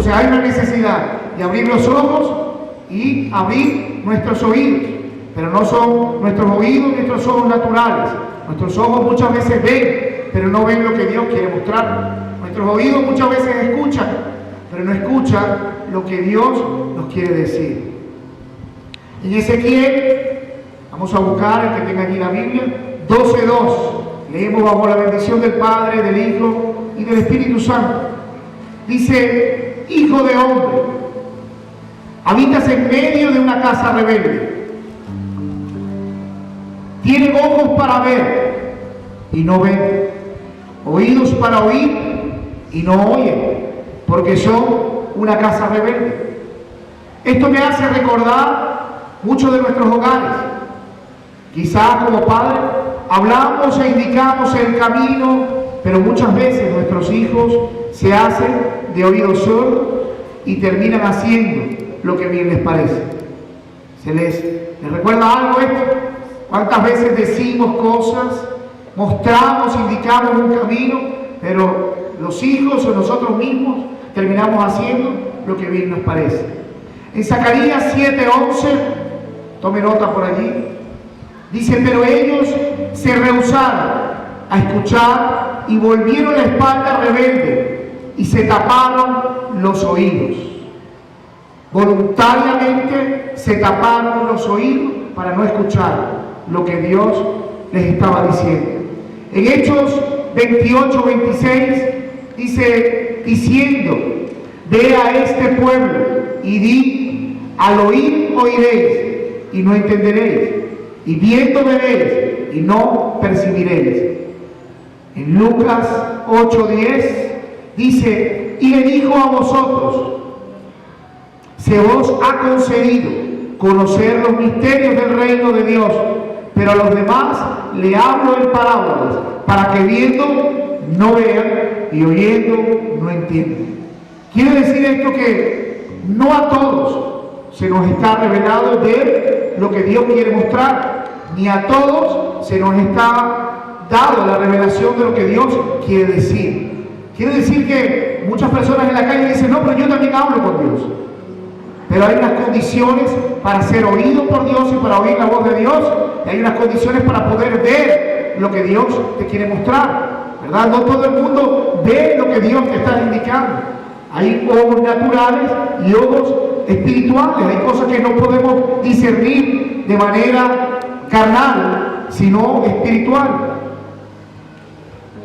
Entonces hay una necesidad de abrir los ojos y abrir nuestros oídos. Pero no son nuestros oídos, nuestros ojos naturales. Nuestros ojos muchas veces ven, pero no ven lo que Dios quiere mostrar. Nuestros oídos muchas veces escuchan, pero no escuchan lo que Dios nos quiere decir. En Ezequiel, vamos a buscar el que tenga aquí la Biblia, 12:2. Leemos bajo la bendición del Padre, del Hijo y del Espíritu Santo. Dice: hijo de hombre, habitas en medio de una casa rebelde. Tienen ojos para ver y no ven, oídos para oír y no oyen, porque son una casa rebelde. Esto me hace recordar muchos de nuestros hogares. Quizás como padres hablamos e indicamos el camino, pero muchas veces nuestros hijos se hacen de oídos sordos y terminan haciendo lo que bien les parece. ¿Les recuerda algo esto? ¿Cuántas veces decimos cosas, mostramos, indicamos un camino, pero los hijos o nosotros mismos terminamos haciendo lo que bien nos parece? En Zacarías 7:11, tome nota por allí, dice: pero ellos se rehusaron a escuchar y volvieron la espalda rebelde y se taparon los oídos. Voluntariamente se taparon los oídos para no escuchar lo que Dios les estaba diciendo. En Hechos 28:26 dice: diciendo: ve a este pueblo y di, al oír oiréis y no entenderéis, y viendo veréis y no percibiréis. En Lucas 8:10 dice: y le dijo a vosotros: se os ha concedido conocer los misterios del reino de Dios, pero a los demás le hablo en parábolas, para que viendo no vean y oyendo no entiendan. Quiere decir esto que no a todos se nos está revelado ver lo que Dios quiere mostrar, ni a todos se nos está dado la revelación de lo que Dios quiere decir. Quiere decir que muchas personas en la calle dicen: no, pero yo también hablo con Dios. Pero hay unas condiciones para ser oído por Dios y para oír la voz de Dios. Y hay unas condiciones para poder ver lo que Dios te quiere mostrar, ¿verdad? No todo el mundo ve lo que Dios te está indicando. Hay ojos naturales y ojos espirituales. Hay cosas que no podemos discernir de manera carnal, sino espiritual.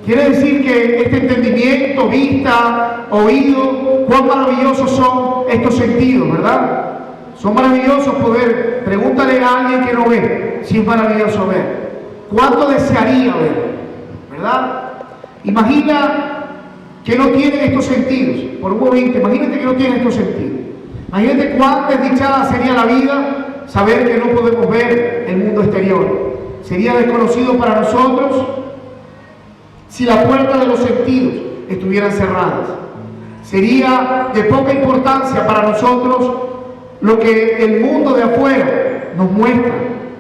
Quiere decir que este entendimiento, vista, oído, cuán maravillosos son estos sentidos, ¿verdad? Son maravillosos poder. Pregúntale a alguien que no ve si es maravilloso ver. ¿Cuánto desearía ver? ¿Verdad? Imagina que no tienen estos sentidos. Por un momento, imagínate que no tienen estos sentidos. Imagínate cuán desdichada sería la vida saber que no podemos ver el mundo exterior. Sería desconocido para nosotros si las puertas de los sentidos estuvieran cerradas. Sería de poca importancia para nosotros lo que el mundo de afuera nos muestra.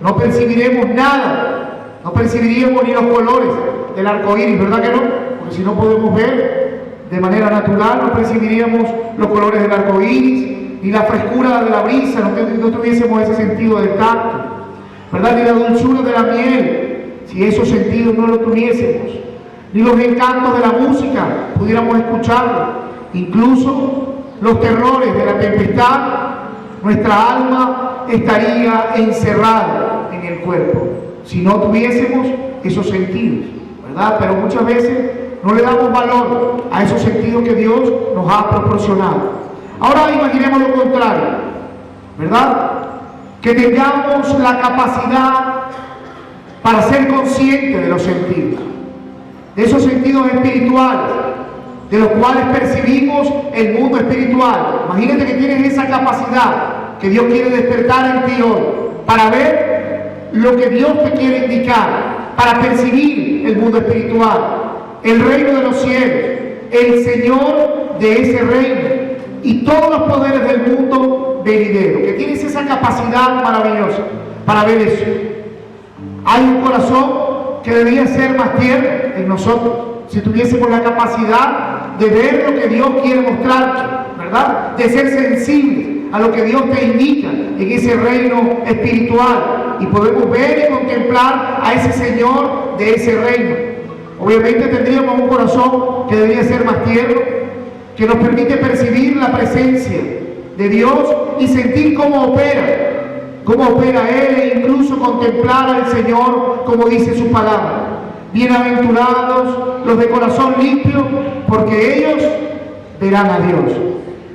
No percibiremos nada, no percibiríamos ni los colores del arco iris, ¿verdad que no? Porque si no podemos ver de manera natural, no percibiríamos los colores del arco iris, ni la frescura de la brisa, no tuviésemos ese sentido del tacto, ¿verdad? Ni la dulzura de la miel, si esos sentidos no lo tuviésemos, ni los encantos de la música pudiéramos escucharlo. Incluso los terrores de la tempestad, nuestra alma estaría encerrada en el cuerpo si no tuviésemos esos sentidos, ¿verdad? Pero muchas veces no le damos valor a esos sentidos que Dios nos ha proporcionado. Ahora imaginemos lo contrario, ¿verdad? Que tengamos la capacidad para ser conscientes de los sentidos, de esos sentidos espirituales, de los cuales percibimos el mundo espiritual. Imagínate que tienes esa capacidad que Dios quiere despertar en ti hoy, para ver lo que Dios te quiere indicar, para percibir el mundo espiritual, el reino de los cielos, el Señor de ese reino y todos los poderes del mundo venidero. Que tienes esa capacidad maravillosa para ver eso. Hay un corazón que debería ser más tierno en nosotros si tuviésemos la capacidad de ver lo que Dios quiere mostrar, ¿verdad? De ser sensibles a lo que Dios te indica en ese reino espiritual. Y podemos ver y contemplar a ese Señor de ese reino. Obviamente tendríamos un corazón que debería ser más tierno, que nos permite percibir la presencia de Dios y sentir cómo opera Él, e incluso contemplar al Señor como dice su palabra. Bienaventurados los de corazón limpio, porque ellos verán a Dios.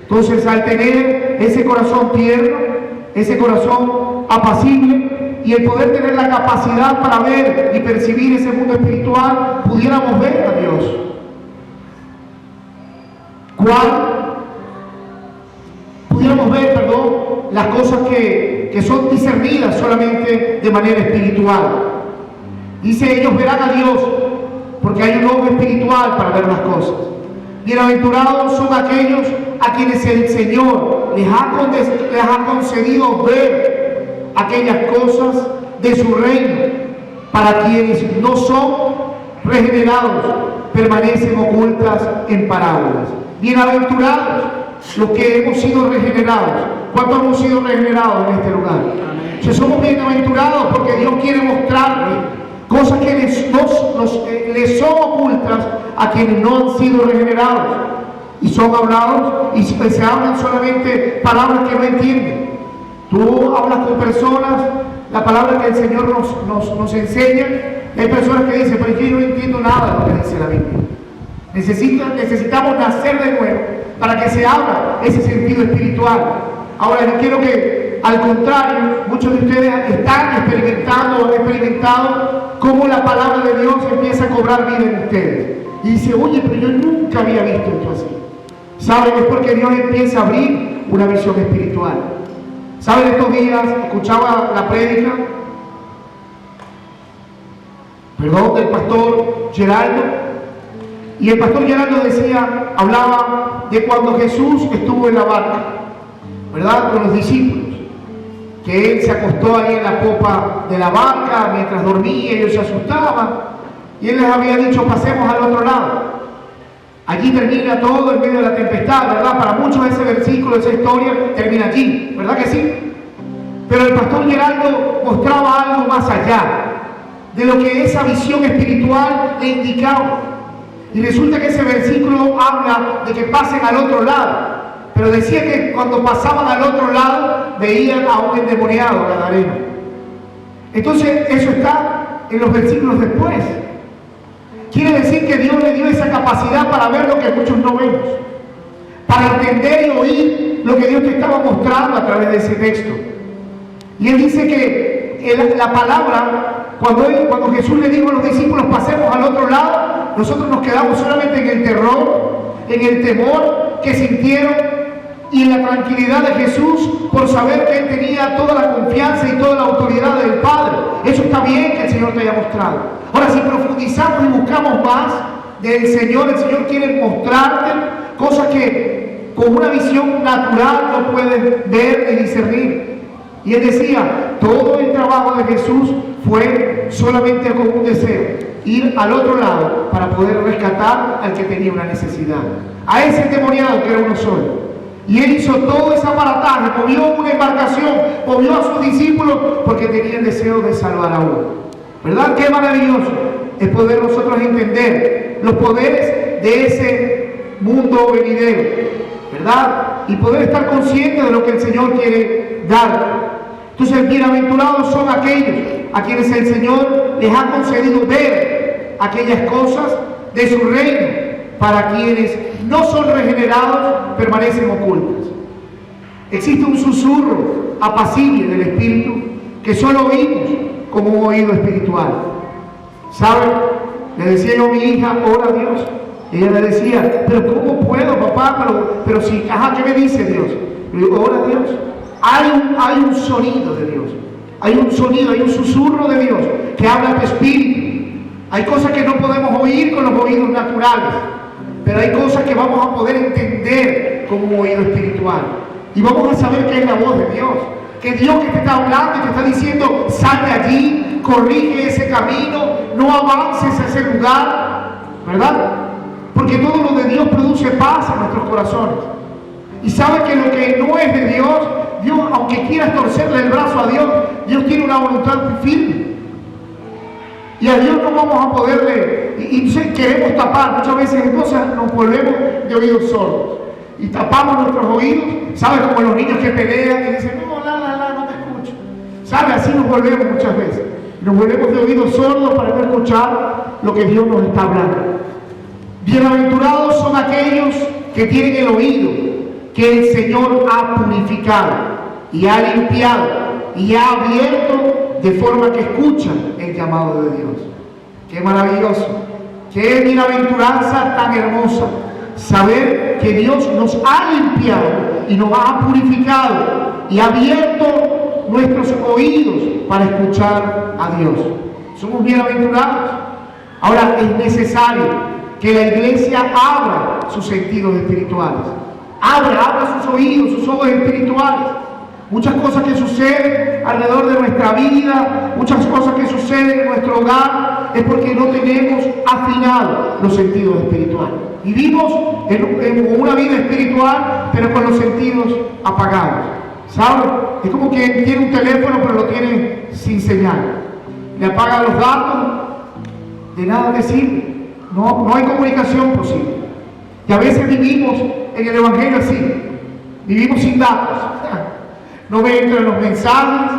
Entonces, al tener ese corazón tierno, ese corazón apacible y el poder tener la capacidad para ver y percibir ese mundo espiritual, pudiéramos ver a Dios. Pudiéramos ver, las cosas que son discernidas solamente de manera espiritual. Dice, ellos verán a Dios, porque hay un ojo espiritual para ver las cosas. Bienaventurados son aquellos a quienes el Señor les ha concedido ver aquellas cosas de su reino. Para quienes no son regenerados, permanecen ocultas en parábolas. Bienaventurados los que hemos sido regenerados. ¿Cuántos hemos sido regenerados en este lugar? Si somos bienaventurados porque Dios quiere mostrarle cosas que les son ocultas a quienes no han sido regenerados. Y son hablados y se hablan solamente palabras que no entienden. Tú hablas con personas, la palabra que el Señor nos enseña. Hay personas que dicen, pero es que yo no entiendo nada de lo que dice la Biblia. Necesitamos nacer de nuevo para que se abra ese sentido espiritual. Ahora yo quiero que, al contrario, muchos de ustedes están experimentando o han experimentado cómo la palabra de Dios empieza a cobrar vida en ustedes. Y dice, oye, pero yo nunca había visto esto así. ¿Saben? Es porque Dios empieza a abrir una visión espiritual. ¿Saben? Estos días escuchaba la prédica, del pastor Geraldo. Y el pastor Geraldo hablaba de cuando Jesús estuvo en la barca, ¿verdad? Con los discípulos. Que Él se acostó ahí en la popa de la barca mientras dormía, ellos se asustaban. Y Él les había dicho, pasemos al otro lado. Allí termina todo en medio de la tempestad, ¿verdad? Para muchos ese versículo, esa historia, termina allí, ¿verdad que sí? Pero el pastor Geraldo mostraba algo más allá de lo que esa visión espiritual le indicaba. Y resulta que ese versículo habla de que pasen al otro lado. Pero decía que cuando pasaban al otro lado, veían a un endemoniado gadareno. Entonces, eso está en los versículos después. Quiere decir que Dios le dio esa capacidad para ver lo que muchos no vemos. Para entender y oír lo que Dios te estaba mostrando a través de ese texto. Y Él dice que la palabra, cuando Jesús le dijo a los discípulos, pasemos al otro lado, nosotros nos quedamos solamente en el terror, en el temor que sintieron y en la tranquilidad de Jesús por saber que Él tenía toda la confianza y toda la autoridad del Padre. Eso está bien que el Señor te haya mostrado. Ahora, si profundizamos y buscamos más del Señor, el Señor quiere mostrarte cosas que con una visión natural no puedes ver y discernir. Y Él decía, todo el trabajo de Jesús fue solamente con un deseo, ir al otro lado para poder rescatar al que tenía una necesidad. A ese endemoniado que era uno solo. Y Él hizo todo ese aparataje, movió una embarcación, movió a sus discípulos porque tenía el deseo de salvar a uno. ¿Verdad? Qué maravilloso es poder nosotros entender los poderes de ese mundo venidero, ¿verdad? Y poder estar conscientes de lo que el Señor quiere dar. Entonces, bienaventurados son aquellos a quienes el Señor les ha concedido ver aquellas cosas de su reino. Para quienes no son regenerados, permanecen ocultas. Existe un susurro apacible del Espíritu que solo oímos como un oído espiritual. ¿Saben? Le decía yo a mi hija, ora a Dios. Ella le decía, pero ¿cómo puedo, papá? Pero si, ¿qué me dice Dios? Le digo, ora a Dios. Hay un sonido de Dios. Hay un sonido, hay un susurro de Dios que habla a tu espíritu. Hay cosas que no podemos oír con los oídos naturales. Pero hay cosas que vamos a poder entender como un oído espiritual. Y vamos a saber que es la voz de Dios. Que Dios que te está hablando y te está diciendo, sal de allí, corrige ese camino, no avances a ese lugar. ¿Verdad? Porque todo lo de Dios produce paz en nuestros corazones. Y sabe que lo que no es de Dios, Dios, aunque quieras torcerle el brazo a Dios, Dios tiene una voluntad firme. Y a Dios no vamos a poderle, y queremos tapar, muchas veces entonces nos volvemos de oídos sordos. Y tapamos nuestros oídos, ¿sabes? Como los niños que pelean y dicen, no, no te escucho. ¿Sabe? Así nos volvemos muchas veces. Nos volvemos de oídos sordos para no escuchar lo que Dios nos está hablando. Bienaventurados son aquellos que tienen el oído que el Señor ha purificado y ha limpiado y ha abierto de forma que escuchan el llamado de Dios. ¡Qué maravilloso! ¡Qué bienaventuranza tan hermosa! Saber que Dios nos ha limpiado y nos ha purificado y ha abierto nuestros oídos para escuchar a Dios. Somos bienaventurados. Ahora es necesario que la iglesia abra sus sentidos espirituales. Abra sus oídos, sus ojos espirituales. Muchas cosas que suceden alrededor de nuestra vida, muchas cosas que suceden en nuestro hogar, es porque no tenemos afinados los sentidos espirituales. Vivimos en una vida espiritual, pero con los sentidos apagados. ¿Saben? Es como quien tiene un teléfono, pero lo tiene sin señal. Le apagan los datos, de nada le sirve. No hay comunicación posible. Y a veces vivimos en el Evangelio así. Vivimos sin datos. No me entran los mensajes,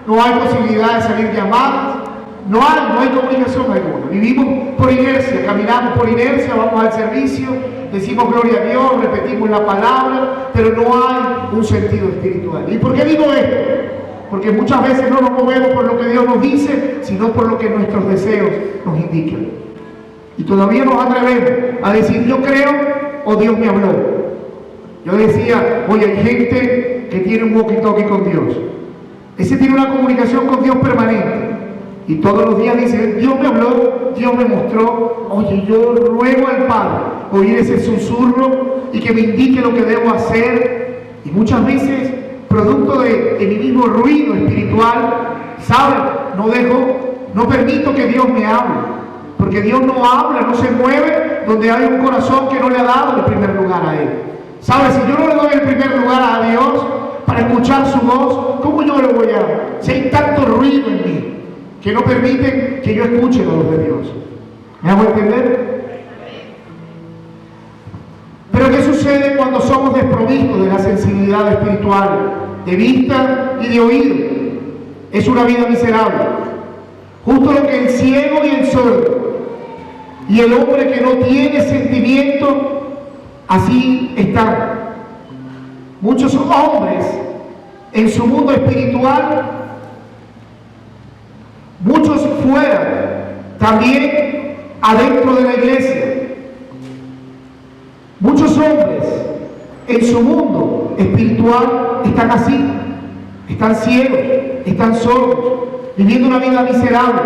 no hay posibilidad de salir llamadas, no hay comunicación alguna. Vivimos por inercia, caminamos por inercia, vamos al servicio, decimos gloria a Dios, repetimos la palabra, pero no hay un sentido espiritual. ¿Y por qué digo esto? Porque muchas veces no nos movemos por lo que Dios nos dice, sino por lo que nuestros deseos nos indican. Y todavía nos atrevemos a decir, yo creo o Dios me habló. Yo decía, oye, hay gente que tiene un walkie-talkie con Dios. Ese tiene una comunicación con Dios permanente. Y todos los días dice, Dios me habló, Dios me mostró. Oye, yo ruego al Padre oír ese susurro y que me indique lo que debo hacer. Y muchas veces, producto de mi mismo ruido espiritual, ¿saben? No permito que Dios me hable. Porque Dios no habla, no se mueve donde hay un corazón que no le ha dado el primer lugar a Él. ¿Sabes? Si yo no le doy el primer lugar a Dios para escuchar su voz, ¿cómo yo lo voy a dar? Si hay tanto ruido en mí que no permiten que yo escuche la voz de Dios. ¿Me hago entender? Pero ¿qué sucede cuando somos desprovistos de la sensibilidad espiritual, de vista y de oído? Es una vida miserable. Justo lo que el ciego y el sordo y el hombre que no tiene sentimiento, así están. Muchos hombres en su mundo espiritual, muchos fuera, también adentro de la iglesia. Muchos hombres en su mundo espiritual están así, están ciegos, están sordos, viviendo una vida miserable.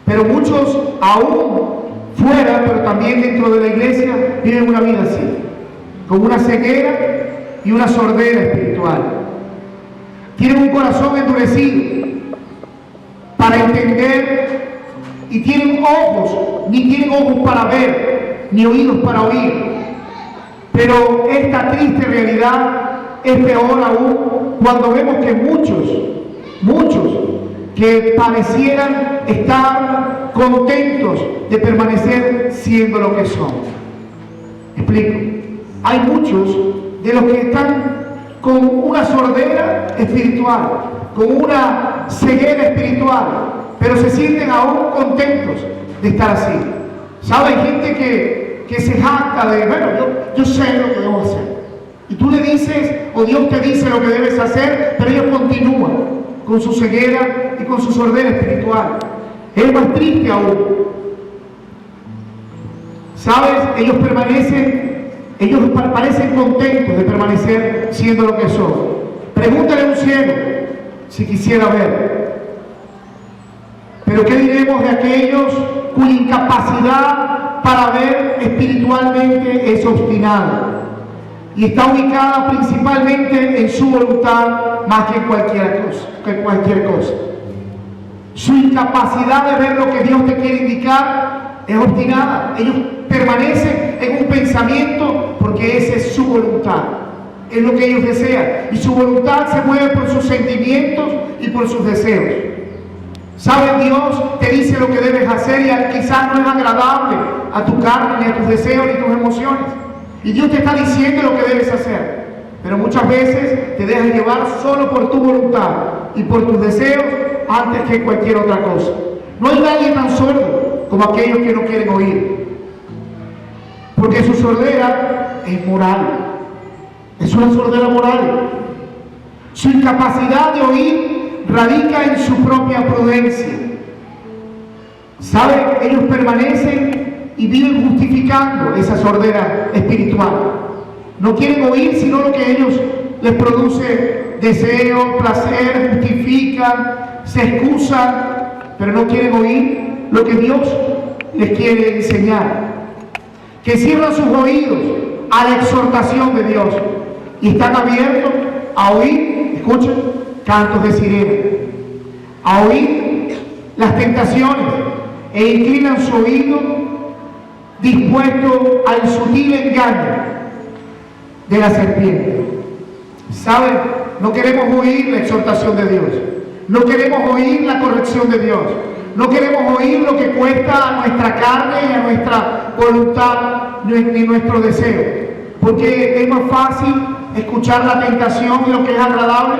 Pero muchos aún fuera, pero también dentro de la iglesia, viven una vida así, con una ceguera y una sordera espiritual. Tienen un corazón endurecido para entender y tienen ojos, ni tienen ojos para ver, ni oídos para oír. Pero esta triste realidad es peor aún cuando vemos que muchos que parecieran estar contentos de permanecer siendo lo que son. Explico. Hay muchos de los que están con una sordera espiritual, con una ceguera espiritual, pero se sienten aún contentos de estar así. ¿Sabe? Hay gente que se jacta de, bueno, yo sé lo que debo hacer. Y tú le dices, o Dios te dice lo que debes hacer, pero ellos continúan con su ceguera y con su sordera espiritual. Es más triste aún. ¿Sabes? Ellos parecen contentos de permanecer siendo lo que son. Pregúntale a un ciego si quisiera ver. Pero ¿qué diremos de aquellos cuya incapacidad para ver espiritualmente es obstinada y está ubicada principalmente en su voluntad más que en cualquier cosa? Su incapacidad de ver lo que Dios te quiere indicar es obstinada. Ellos permanecen en un pensamiento porque esa es su voluntad, es lo que ellos desean, y su voluntad se mueve por sus sentimientos y por sus deseos. ¿Sabes? Dios te dice lo que debes hacer y quizás no es agradable a tu carne, ni a tus deseos, ni a tus emociones, y Dios te está diciendo lo que debes hacer, pero muchas veces te dejas llevar solo por tu voluntad y por tus deseos antes que cualquier otra cosa. No hay nadie tan sordo como aquellos que no quieren oír, porque su sordera es moral, es una sordera moral. Su incapacidad de oír radica en su propia prudencia. ¿Saben? Ellos permanecen y viven justificando esa sordera espiritual. No quieren oír sino lo que a ellos les produce deseo, placer, justifican, se excusan, pero no quieren oír lo que Dios les quiere enseñar. Que cierran sus oídos a la exhortación de Dios y están abiertos a oír, escuchen, cantos de sirena, a oír las tentaciones, e inclinan su oído dispuesto al sutil engaño de la serpiente. ¿Saben? No queremos oír la exhortación de Dios, no queremos oír la corrección de Dios, no queremos oír lo que cuesta a nuestra carne y a nuestra voluntad ni nuestro deseo, porque es más fácil escuchar la tentación y lo que es agradable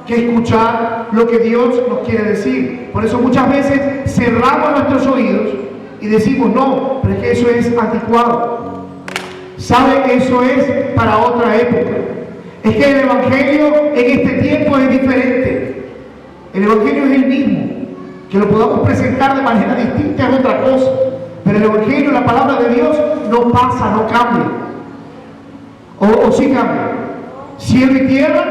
que escuchar lo que Dios nos quiere decir. Por eso muchas veces cerramos nuestros oídos y decimos no, pero es que eso es anticuado. ¿Sabe? Eso es para otra época. Es que el Evangelio en este tiempo es diferente. El Evangelio es el mismo. Que lo podamos presentar de manera distinta es otra cosa. Pero el Evangelio, la palabra de Dios, no pasa, no cambia. O sí cambia. Cielo y tierra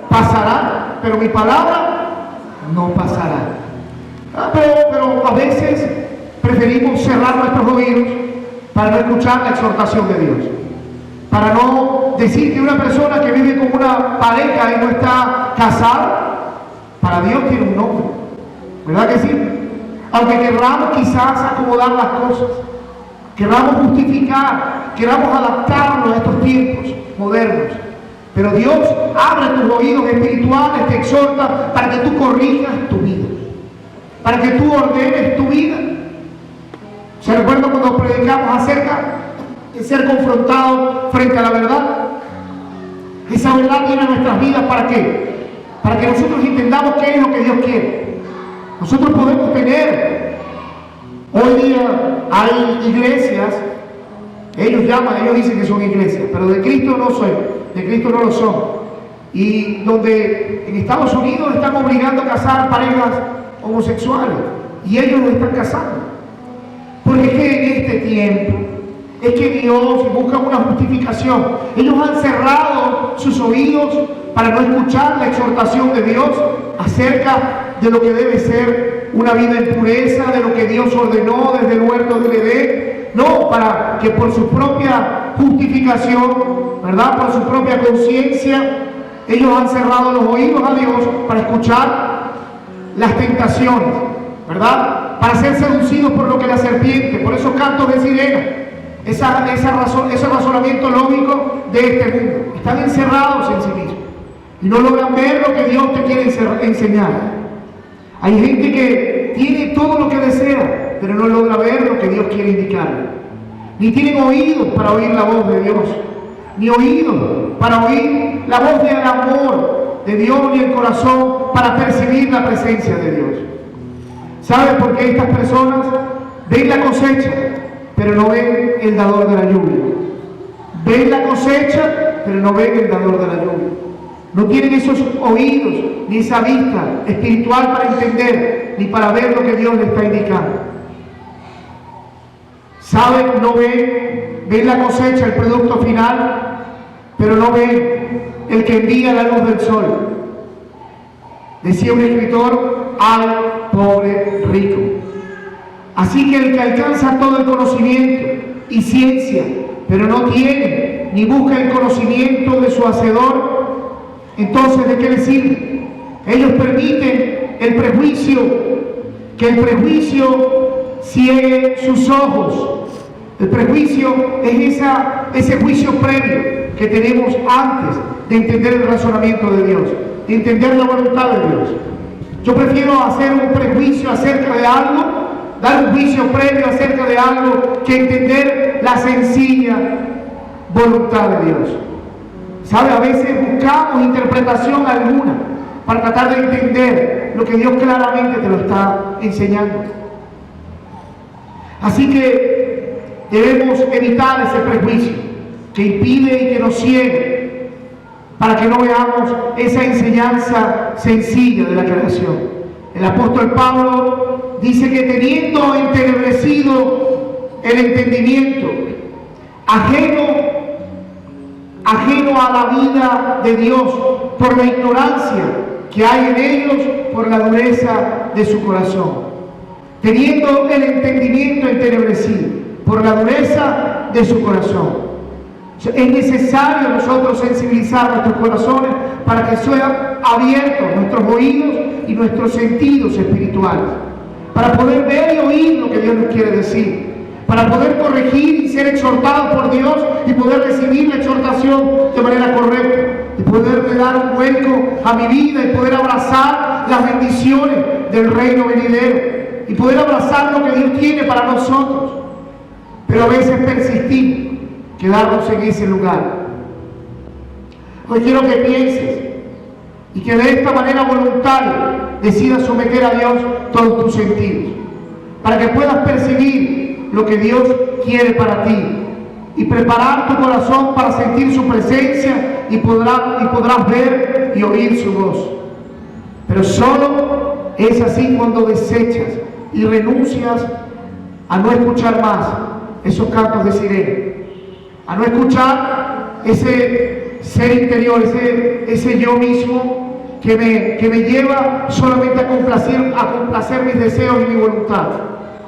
pasarán, pero mi palabra no pasará. Pero a veces preferimos cerrar nuestros oídos para no escuchar la exhortación de Dios, para no decir que una persona que vive con una pareja y no está casada, para Dios tiene un nombre, ¿verdad que sí? Aunque querramos quizás acomodar las cosas, querramos justificar, queramos adaptarnos a estos tiempos modernos, pero Dios abre tus oídos espirituales, te exhorta para que tú corrijas tu vida, para que tú ordenes tu vida. ¿Se recuerda cuando predicamos acerca de ser confrontados frente a la verdad? Esa verdad viene a nuestras vidas, ¿para qué? Para que nosotros entendamos qué es lo que Dios quiere. Nosotros podemos tener, hoy día hay iglesias, ellos dicen que son iglesias, pero de Cristo no son, de Cristo no lo son. Y donde en Estados Unidos están obligando a casar parejas homosexuales, y ellos lo están casando. Porque es que en este tiempo, es que Dios busca una justificación. Ellos han cerrado sus oídos para no escuchar la exhortación de Dios acerca de lo que debe ser una vida en pureza, de lo que Dios ordenó desde el huerto del Edén. No, para que por su propia justificación, ¿verdad? Por su propia conciencia, ellos han cerrado los oídos a Dios para escuchar las tentaciones, ¿verdad? Para ser seducidos por lo que la serpiente, por esos cantos de sirena, ese razonamiento lógico de este mundo. Están encerrados en sí mismos y no logran ver lo que Dios te quiere enseñar. Hay gente que tiene todo lo que desea, pero no logra ver lo que Dios quiere indicarle. Ni tienen oídos para oír la voz de Dios, ni oídos para oír la voz del amor de Dios, ni el corazón para percibir la presencia de Dios. ¿Saben por qué estas personas ven la cosecha, pero no ven el dador de la lluvia? Ven la cosecha, pero no ven el dador de la lluvia. No tienen esos oídos, ni esa vista espiritual para entender, ni para ver lo que Dios les está indicando. ¿Saben? No ven la cosecha, el producto final, pero no ven el que envía la luz del sol. Decía un escritor, al pobre rico. Así que el que alcanza todo el conocimiento y ciencia, pero no tiene ni busca el conocimiento de su hacedor, entonces ¿de qué le sirve? Ellos permiten el prejuicio, que el prejuicio ciegue sus ojos El prejuicio es ese juicio previo que tenemos antes de entender el razonamiento de Dios, de entender la voluntad de Dios. Yo prefiero hacer un prejuicio acerca de algo, dar un juicio previo acerca de algo, que entender la sencilla voluntad de Dios. ¿Sabe? A veces buscamos interpretación alguna para tratar de entender lo que Dios claramente te lo está enseñando. Así que debemos evitar ese prejuicio que impide y que nos ciegue, para que no veamos esa enseñanza sencilla de la creación. El apóstol Pablo dice que teniendo entenebrecido el entendimiento, ajeno a la vida de Dios por la ignorancia que hay en ellos, por la dureza de su corazón. Teniendo el entendimiento entenebrecido por la dureza de su corazón. Es necesario nosotros sensibilizar nuestros corazones para que sean abiertos nuestros oídos y nuestros sentidos espirituales, para poder ver y oír lo que Dios nos quiere decir, para poder corregir y ser exhortados por Dios y poder recibir la exhortación de manera correcta, y poderle dar un vuelco a mi vida y poder abrazar las bendiciones del reino venidero y poder abrazar lo que Dios tiene para nosotros. Pero a veces persistimos quedarnos en ese lugar. Hoy quiero que pienses y que de esta manera voluntaria decidas someter a Dios todos tus sentidos, para que puedas percibir lo que Dios quiere para ti y preparar tu corazón para sentir su presencia y podrás ver y oír su voz. Pero solo es así cuando desechas y renuncias a no escuchar más esos cantos de sirena, a no escuchar ese ser interior, ese yo mismo que me lleva solamente a complacer mis deseos y mi voluntad,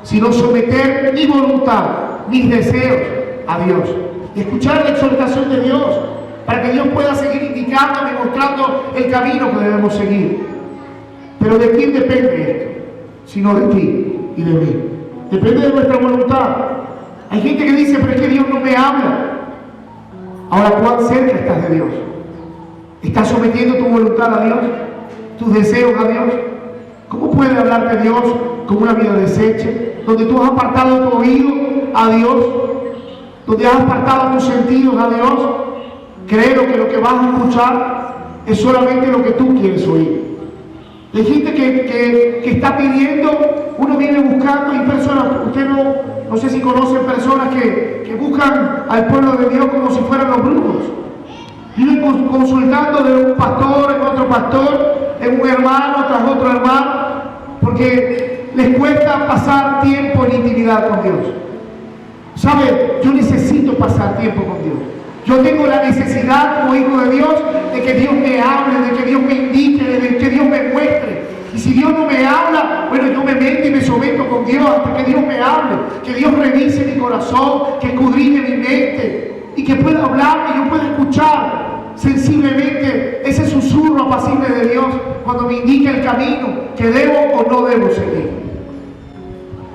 sino someter mi voluntad, mis deseos a Dios, y escuchar la exhortación de Dios, para que Dios pueda seguir indicándome y mostrando el camino que debemos seguir. Pero ¿de quién depende esto? Sino de ti y de mí. Depende de nuestra voluntad. Hay gente que dice, pero es que Dios no me habla. Ahora, ¿cuán cerca estás de Dios? ¿Estás sometiendo tu voluntad a Dios? ¿Tus deseos a Dios? ¿Cómo puede hablarte Dios con una vida deshecha? Donde tú has apartado tu oído a Dios, donde has apartado tus sentidos a Dios. Creo que lo que vas a escuchar es solamente lo que tú quieres oír. Hay gente que está pidiendo, uno viene buscando, hay personas, usted no sé si conocen personas que buscan al pueblo de Dios como si fueran los brujos. Viven consultando de un pastor en otro pastor, en un hermano tras otro hermano, porque les cuesta pasar tiempo en intimidad con Dios. ¿Sabe? Yo necesito pasar tiempo con Dios. Yo tengo la necesidad como hijo de Dios de que Dios me hable, de que Dios me indique, de que Dios me muestre. Y si Dios no me habla, bueno, yo me meto y me someto con Dios hasta que Dios me hable, que Dios revise mi corazón, que escudriñe mi mente y que pueda hablar, que yo pueda escuchar sensiblemente ese susurro apacible de Dios cuando me indica el camino que debo o no debo seguir.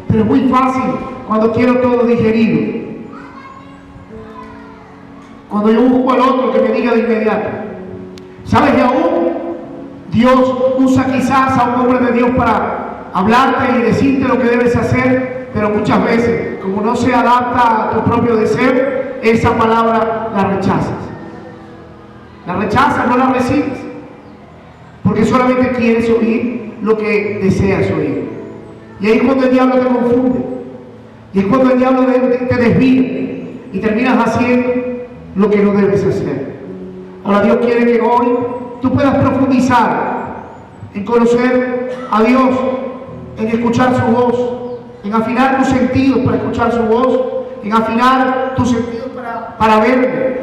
Pero es muy fácil cuando quiero todo digerido, cuando yo busco al otro que me diga de inmediato. ¿Sabes? Y aún Dios usa quizás a un hombre de Dios para hablarte y decirte lo que debes hacer, pero muchas veces, como no se adapta a tu propio deseo, esa palabra la rechazas. La rechazas, no la recibes, porque solamente quieres oír lo que deseas oír. Y ahí es cuando el diablo te confunde, y es cuando el diablo te desvía y terminas haciendo lo que no debes hacer. Ahora Dios quiere que hoy tú puedas profundizar en conocer a Dios, en escuchar su voz, en afinar tus sentidos para escuchar su voz, en afinar tus sentidos para verle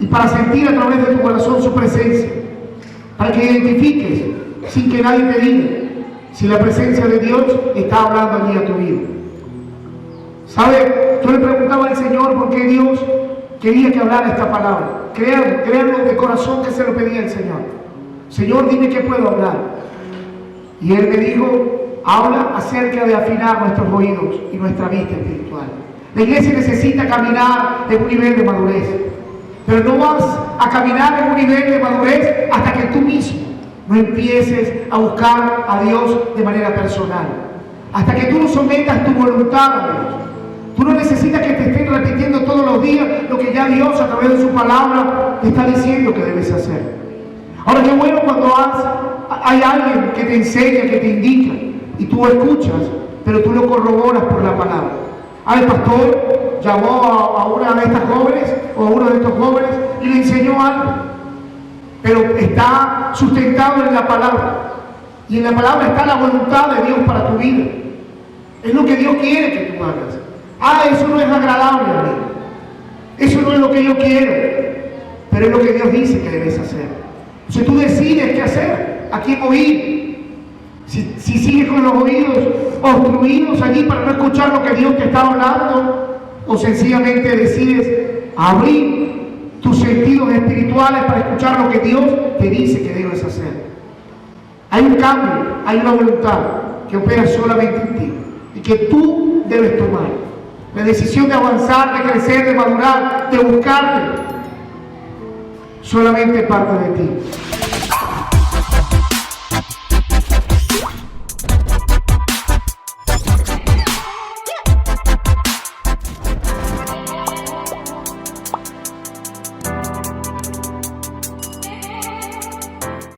y para sentir a través de tu corazón su presencia, para que identifiques sin que nadie te diga si la presencia de Dios está hablando allí a tu vida. ¿Sabe? Yo le preguntaba al Señor por qué Dios quería que hablara esta palabra. Créanlo de corazón que se lo pedía el Señor. Señor, dime qué puedo hablar. Y Él me dijo, habla acerca de afinar nuestros oídos y nuestra vista espiritual. La iglesia necesita caminar en un nivel de madurez, pero no vas a caminar en un nivel de madurez hasta que tú mismo no empieces a buscar a Dios de manera personal, hasta que tú no sometas tu voluntad a Dios. Tú no necesitas que te estén repitiendo todos los días lo que ya Dios a través de su palabra te está diciendo que debes hacer. Ahora, qué bueno cuando hay alguien que te enseña, que te indica, y tú escuchas, pero tú lo corroboras por la palabra. El pastor llamó a una de estas jóvenes o a uno de estos jóvenes y le enseñó algo, pero está sustentado en la palabra, y en la palabra está la voluntad de Dios para tu vida. Es lo que Dios quiere que tú hagas. Eso no es agradable a mí, eso no es lo que yo quiero, pero es lo que Dios dice que debes hacer. Entonces tú decides qué hacer, a quién oír. Si sigues con los oídos obstruidos allí para no escuchar lo que Dios te está hablando, o sencillamente decides abrir tus sentidos espirituales para escuchar lo que Dios te dice que debes hacer. Hay un cambio, hay una voluntad que opera solamente en ti y que tú debes tomar. La decisión de avanzar, de crecer, de madurar, de buscarte, solamente parte de ti.